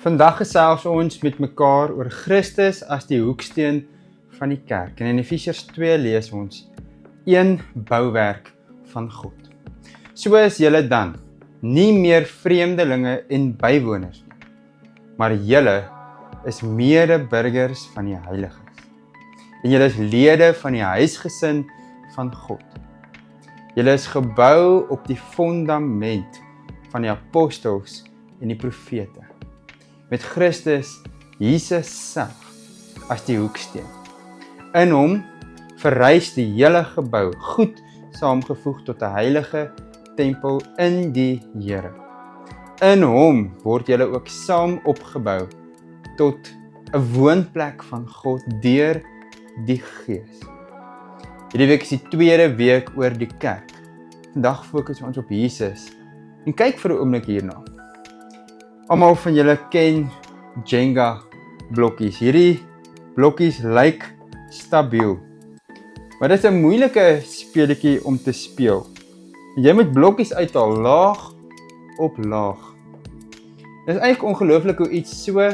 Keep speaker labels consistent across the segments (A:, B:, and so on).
A: Vandag gesels ons met mekaar oor Christus as die hoeksteen van die kerk. En in Efesiërs 2 lees ons: een bouwerk van God. So is julle dan nie meer vreemdelinge en bywoners nie, maar julle is medeburgers van die heiliges. En julle is lede van die huisgesin van God. Julle is gebou op die fundament van die apostels en die profete, met Christus Jesus self as die hoeksteen. In hom verrys die hele gebou goed saamgevoeg tot 'n heilige tempel in die Here. In hom word julle ook saam opgebou tot 'n woonplek van God deur die Gees. Hierdie week is die tweede week oor die kerk. Vandag fokus ons op Jesus. En kyk vir 'n oomblik hierna. Almal van julle ken Jenga blokkies. Hierdie blokkies lyk stabiel. Maar dit is 'n moeilike speletjie om te speel. Jy moet blokkies uithaal, laag op laag. Dit is eintlik ongelooflik hoe iets so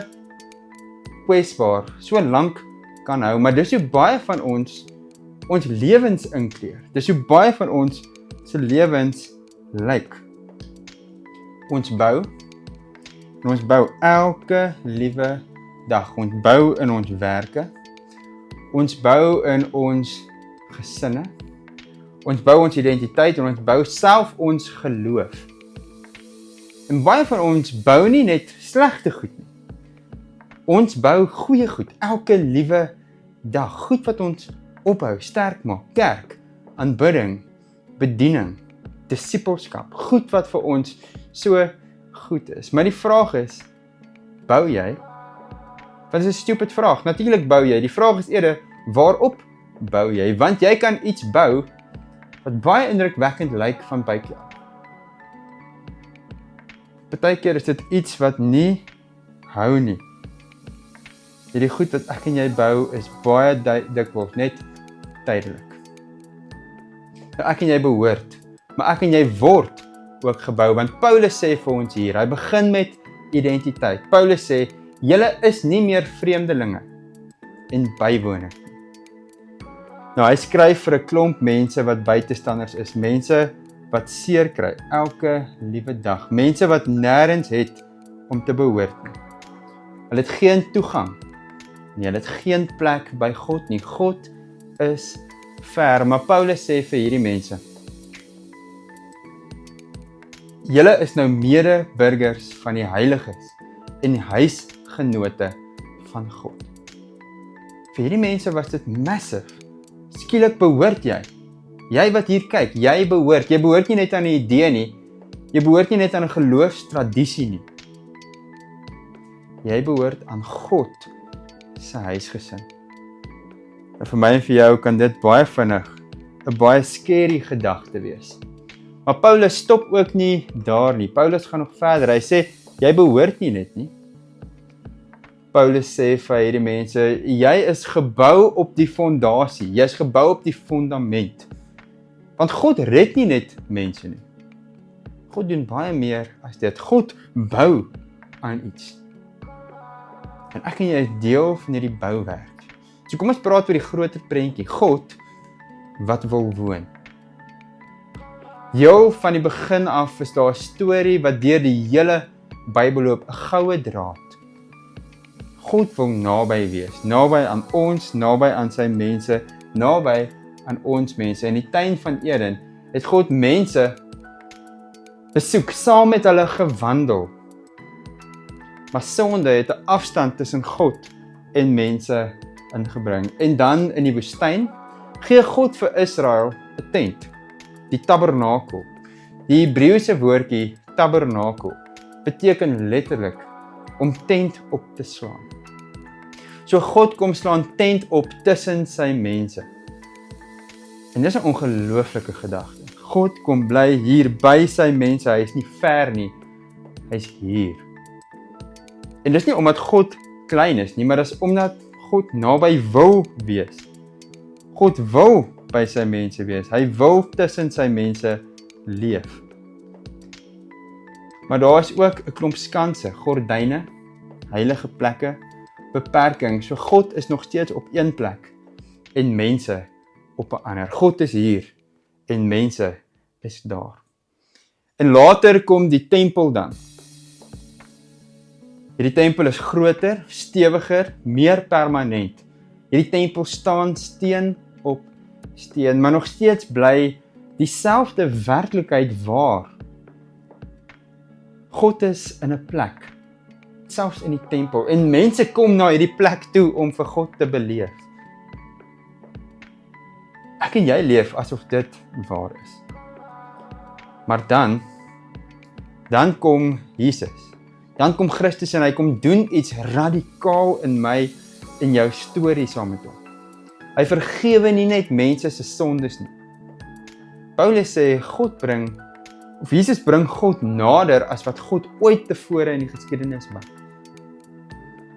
A: kwesbaar, so lank kan hou, maar dis hoe baie van ons lewens inkleer. Dis hoe baie van ons se lewens lyk. Ons bou elke liewe dag. Ons bou in ons werke. Ons bou in ons gesinne. Ons bou ons identiteit en ons bou self ons geloof. En baie van ons bou nie net slegte goed nie. Ons bou goeie goed, elke liewe dag. Goed wat ons ophou, sterk maak, kerk, aanbidding, bediening, disippelskap. Goed wat vir ons so goed is. Maar die vraag is, bou jy? Wat is 'n stupid vraag? Natuurlik bou jy. Die vraag is eerder, waarop bou jy? Want jy kan iets bou wat baie indrukwekkend lyk van buite af. Partykeer is dit iets wat nie hou nie. Hierdie goed wat ek en jy bou is baie dikwels net tydelik. Nou, ek en jy behoort, maar ek en jy word ook gebou, want Paulus sê vir ons hier, hy begin met identiteit. Paulus sê, julle is nie meer vreemdelinge en bywoners nie. Nou, hy skryf vir 'n klomp mense wat buitestanders is, mense wat seer kry elke liewe dag, mense wat nêrens het om te behoort nie. Hulle het geen toegang nie, hulle het geen plek by God nie. God is ver, maar Paulus sê vir hierdie mense, julle is nou medeburgers van die heiliges en huisgenote van God. Vir hierdie mense was dit massive. Skielik behoort jy. Jy wat hier kyk, jy behoort nie net aan 'n idee nie. Jy behoort nie net aan 'n geloofstradisie nie. Jy behoort aan God se huisgesin. En vir my en vir jou kan dit baie vinnig 'n baie scary gedagte wees. Maar Paulus stop ook nie daar nie. Paulus gaan nog verder. Hy sê, jy behoort nie net nie. Paulus sê vir hierdie mense, jy is gebou op die fondasie. Jy is gebou op die fundament. Want God red nie net mense nie. God doen baie meer as dit. God bou aan iets. En ek en jy is deel van hierdie bouwerk. So kom ons praat oor die groter prentjie. God wat wil woon. Heel van die begin af is daar 'n storie wat deur die hele Bybel loop, 'n goue draad. God wil naby wees, naby aan ons, naby aan sy mense, naby aan ons mense. In die tuin van Eden het God mense besoek, saam met hulle gewandel. Maar sonde het 'n afstand tussen God en mense ingebring. En dan in die woestyn gee God vir Israel 'n tent, die tabernakel. Die Hebreëse woordjie tabernakel beteken letterlik om tent op te slaan. So God kom slaan tent op tussen sy mense. En dis 'n ongelooflike gedagte. God kom bly hier by sy mense, hy is nie ver nie, hy is hier. En dis nie omdat God klein is nie, maar dis omdat God naby wil wees. God wil by sy mense wees, hy wil tussen sy mense leef. Maar daar is ook 'n klomp skanse, gordyne heilige plekke beperking. So God is nog steeds op een plek en mense op 'n ander. God is hier en mense is daar. En later kom die tempel dan. Hierdie tempel is groter, stewiger, meer permanent. Hierdie tempel staan steen op steen, maar nog steeds bly dieselfde werklikheid waar. God is in 'n plek, selfs in die tempel, en mense kom na hierdie plek toe om vir God te beleef. Ek en jy leef asof dit waar is. Maar dan kom Jesus. Dan kom Christus en hy kom doen iets radikaal in my en jou storie saam met hom. Hy vergewe nie net mense se sondes nie. Paulus sê Jesus bring God nader as wat God ooit tevore in die geskiedenis was.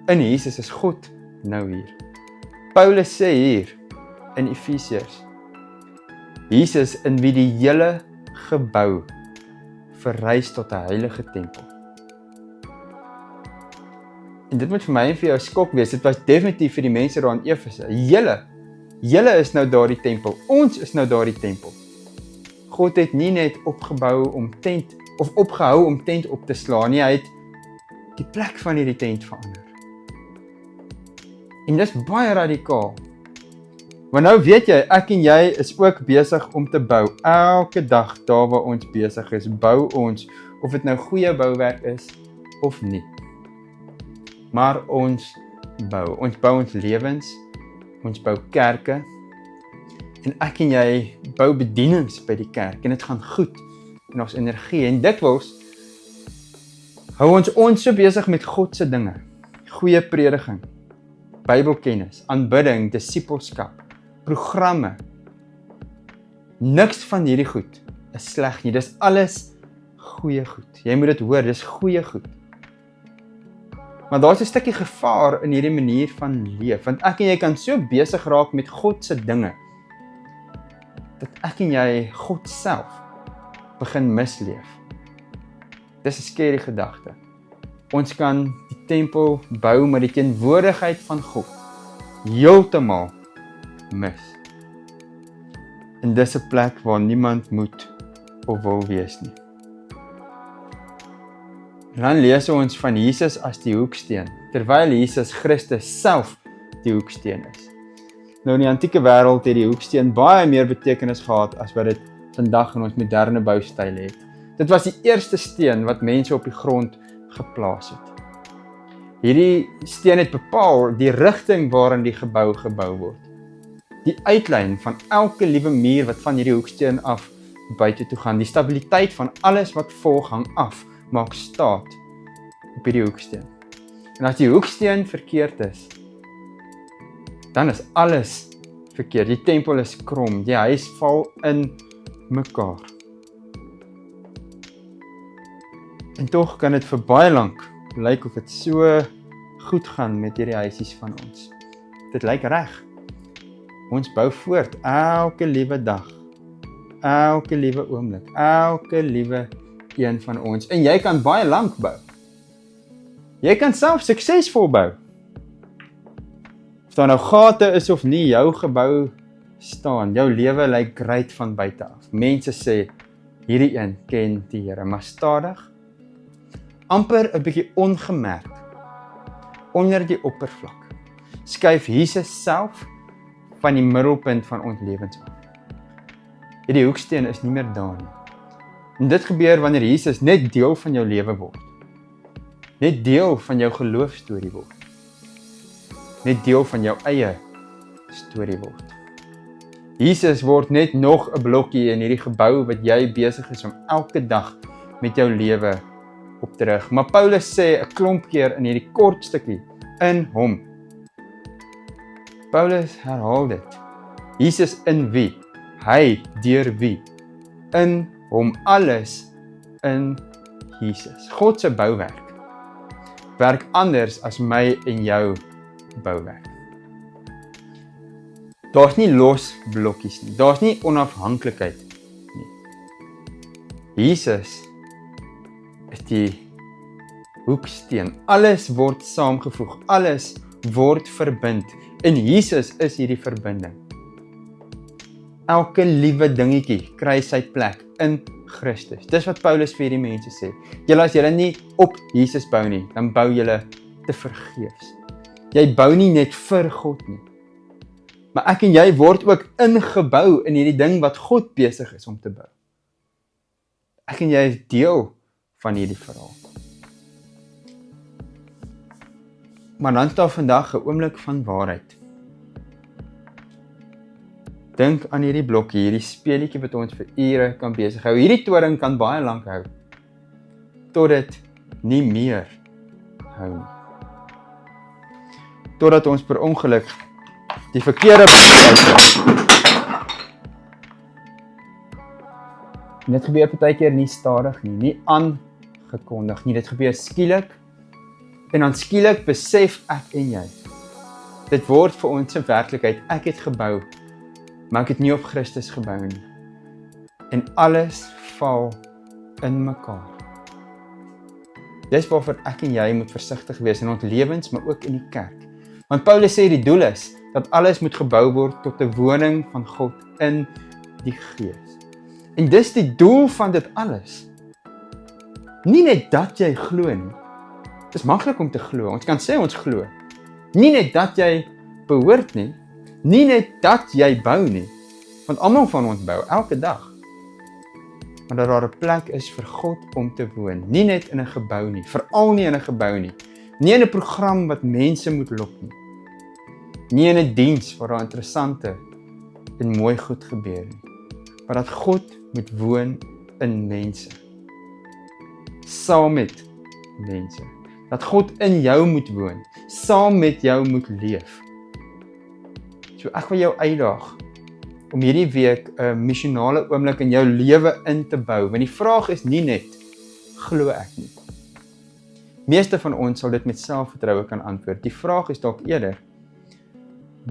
A: In Jesus is God nou hier. Paulus sê hier in Efesiërs, Jesus in wie die hele gebou verrys tot 'n heilige tempel. En dit moet vir my en vir jou 'n skok wees. Dit was definitief vir die mense daar in Efese. Julle is nou daardie tempel. Ons is nou daardie tempel. God het nie net opgehou om tent op te slaan nie, hy het die plek van hierdie tent verander. En dis baie radikaal. Maar nou weet jy, ek en jy is ook besig om te bou. Elke dag daar waar ons besig is, bou ons, of dit nou goeie bouwerk is of nie. Maar ons bou ons lewens, ons bou kerke, en ek en jy bou bedienings by die kerk, en dit gaan goed, en ons energie, en dikwels hou ons so besig met God se dinge, goeie prediging, Bybelkennis, aanbidding, disippelskap, programme. Niks van hierdie goed is sleg nie, dis alles goeie goed. Jy moet dit hoor, dis goeie goed. Maar daar's 'n stukkie gevaar in hierdie manier van leef, want ek en jy kan so besig raak met God se dinge, dat ek en jy God self begin misleef. Dis 'n scary gedagte. Ons kan die tempel bou, maar die teenwoordigheid van God heeltemal mis. En dis 'n plek waar niemand moet of wil wees nie. En dan lees ons van Jesus as die hoeksteen, terwyl Jesus Christus self die hoeksteen is. Nou in die antieke wêreld het die hoeksteen baie meer betekenis gehad as wat dit vandag in ons moderne boustyle het. Dit was die eerste steen wat mense op die grond geplaas het. Hierdie steen het bepaal die rigting waarin die gebou gebou word. Die uitlyn van elke liewe muur wat van hierdie hoeksteen af buite toe gaan, die stabiliteit van alles wat volg hang af, maak staat op hierdie hoeksteen. En as die hoeksteen verkeerd is, dan is alles verkeerd. Die tempel is krom, die huis val in mekaar. En tog kan dit vir baie lank lyk of dit so goed gaan met hierdie huisies van ons. Dit lyk reg. Ons bou voort elke liewe dag, elke liewe oomblik, elke liewe een van ons. En jy kan baie lank bou. Jy kan self suksesvol bou. Of daar nou gate is of nie, jou gebou staan. Jou lewe lyk great van buite af. Mense sê, hierdie een ken die Here, maar stadig, amper 'n bietjie ongemerk, onder die oppervlak, skuif Jesus self van die middelpunt van ons lewens af. Hierdie hoeksteen is nie meer daar nie. En dit gebeur wanneer Jesus net deel van jou lewe word. Net deel van jou geloofstorie word. Net deel van jou eie storie word. Jesus word net nog 'n blokkie in hierdie gebou wat jy besig is om elke dag met jou lewe op te rig. Maar Paulus sê 'n klomp keer in hierdie kort stukkie, in hom. Paulus herhaal dit. Jesus in wie? Hy deur wie? In hom, alles in Jesus. God se bouwerk werk anders as my en jou bouwerk. Daar's nie los blokkies nie. Daar's nie onafhanklikheid nie. Jesus is die hoeksteen. Alles word saamgevoeg, alles word verbind. In Jesus is hierdie verbinding. Elke liewe dingetjie kry sy plek in Christus. Dis wat Paulus vir hierdie mense sê. As julle nie op Jesus bou nie, dan bou julle te vergeefs. Jy bou nie net vir God nie. Maar ek en jy word ook ingebou in hierdie ding wat God besig is om te bou. Ek en jy is deel van hierdie verhaal. Maar dan is daar vandag 'n oomblik van waarheid. Dink aan hierdie blokkie, hierdie speletjie wat ons vir ure kan besig hou. Hierdie toring kan baie lank hou, tot dit nie meer hou nie. Totdat ons per ongeluk die verkeerde besluit. En dit gebeur partykeer nie stadig nie aangekondig nie. Dit gebeur skielik. En dan skielik besef ek en jy. Dit word vir ons 'n werklikheid. Ek het gebou, maar ek het nie op Christus gebou nie. En alles val in mekaar. Dis waarvoor ek en jy moet versigtig wees in ons lewens, maar ook in die kerk. Want Paulus sê die doel is dat alles moet gebou word tot 'n woning van God in die Gees. En dis die doel van dit alles. Nie net dat jy glo nie. Dit is maklik om te glo. Ons kan sê ons glo. Nie net dat jy behoort nie. Nie net dat jy bou nie. Want almal van ons bou elke dag. Maar dat daar 'n plek is vir God om te woon. Nie net in 'n gebou nie. Veral nie in 'n gebou nie. Nie in 'n program wat mense moet lok nie. Nie in 'n diens waar daar interessante en mooi goed gebeur nie. Maar dat God moet woon in mense. Saam met mense. Dat God in jou moet woon. Saam met jou moet leef. So ek wil jou uitdaag om hierdie week 'n missionale oomblik in jou lewe in te bou. Want die vraag is nie net, glo ek nie. Meeste van ons sal dit met selfvertroue kan antwoord. Die vraag is dalk eerder,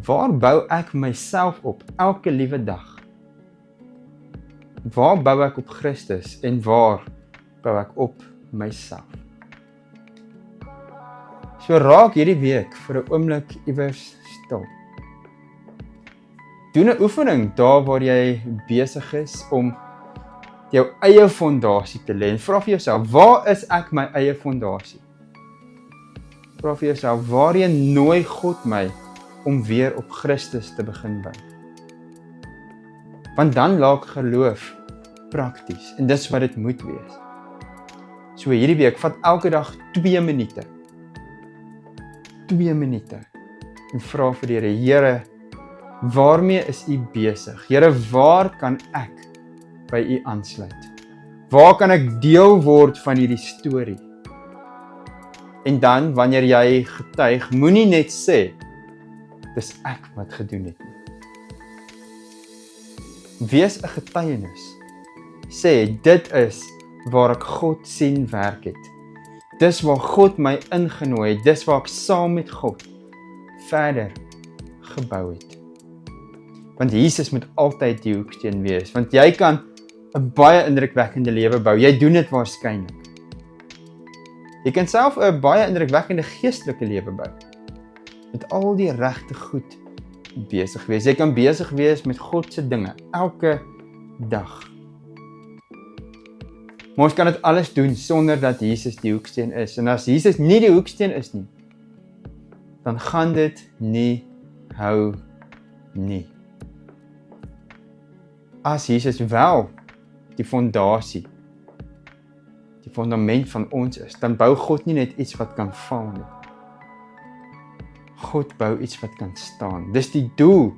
A: waar bou ek myself op elke liewe dag? Waar bou ek op Christus en waar bou ek op myself? So raak hierdie week vir 'n oomblik iewers stil. Doen 'n oefening daar waar jy besig is om jou eie fondasie te lê. En vra vir jouself, waar is ek my eie fondasie? Vra vir jouself, waarheen nooi God my om weer op Christus te begin bou? Want dan laat geloof prakties en dis wat dit moet wees. So hierdie week, vat elke dag 2 minute. 2 minute. En vra vir die Here, Here, waarmee is U besig? Here, waar kan ek by U aansluit? Waar kan ek deel word van hierdie storie? En dan, wanneer jy getuig, moenie net sê, dis ek wat gedoen het nie. Wees 'n getuienis. Sê, dit is waar ek God sien werk het. Dis waar God my ingenooi het. Dis waar ek saam met God verder gebou het. Want Jesus moet altyd die hoeksteen wees. Want jy kan 'n baie indrukwekkende lewe bou. Jy doen dit waarskynlik. Jy kan self 'n baie indrukwekkende geestelike lewe bou. Met al die regte goed besig wees. Jy kan besig wees met God se dinge elke dag. Maar ons kan dit alles doen sonder dat Jesus die hoeksteen is. En as Jesus nie die hoeksteen is nie, dan gaan dit nie hou nie. As Jesus wel die fondasie, die fundament van ons is, dan bou God nie net iets wat kan val nie. God bou iets wat kan staan. Dis die doel.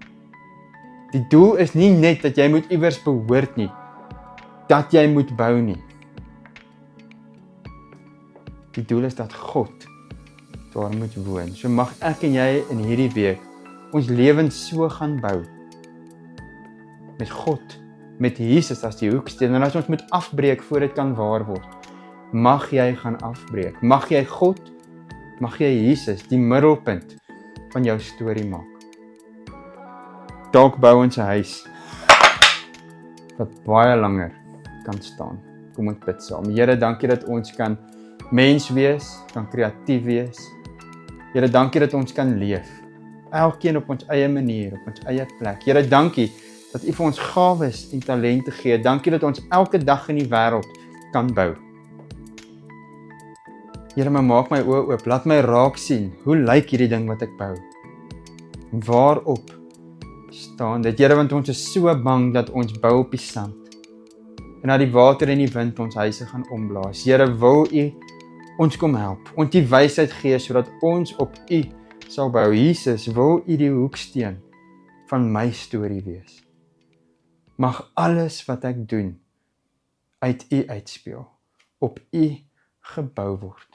A: Die doel is nie net dat jy moet iewers behoort nie, dat jy moet bou nie. Die doel is dat God daar moet woon. So mag ek en jy in hierdie week ons lewens so gaan bou. Met God, met Jesus as die hoeksteen. En as ons moet afbreek voor dit kan waar word, mag jy gaan afbreek. Mag jy God, mag jy Jesus die middelpunt van jou storie maak. Dalk bou ons 'n huis wat baie langer kan staan. Kom ons bid saam. Here, dankie dat ons kan mens wees, kan kreatief wees. Here, dankie dat ons kan leef. Elkeen op ons eie manier, op ons eie plek. Here, dankie dat U vir ons gawes en talente gee. Dankie dat ons elke dag in die wêreld kan bou. Here, maar maak my oë oop, laat my raak sien, hoe lyk hierdie ding wat ek bou? Waarop staan dit? Here, want ons is so bang dat ons bou op die sand en dat die water en die wind ons huise gaan omblaas. Here, wil U ons kom help, ons die wysheid gee sodat ons op U sal bou. Jesus, wil U die hoeksteen van my storie wees. Mag alles wat ek doen uit U uitspeel, op U gebou word.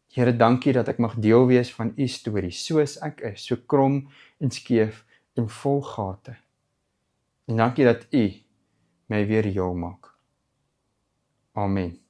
A: Here, dankie dat ek mag deel wees van U storie, soos ek is, so krom en skeef en vol gate. En dankie dat U my weer heel maak. Amen.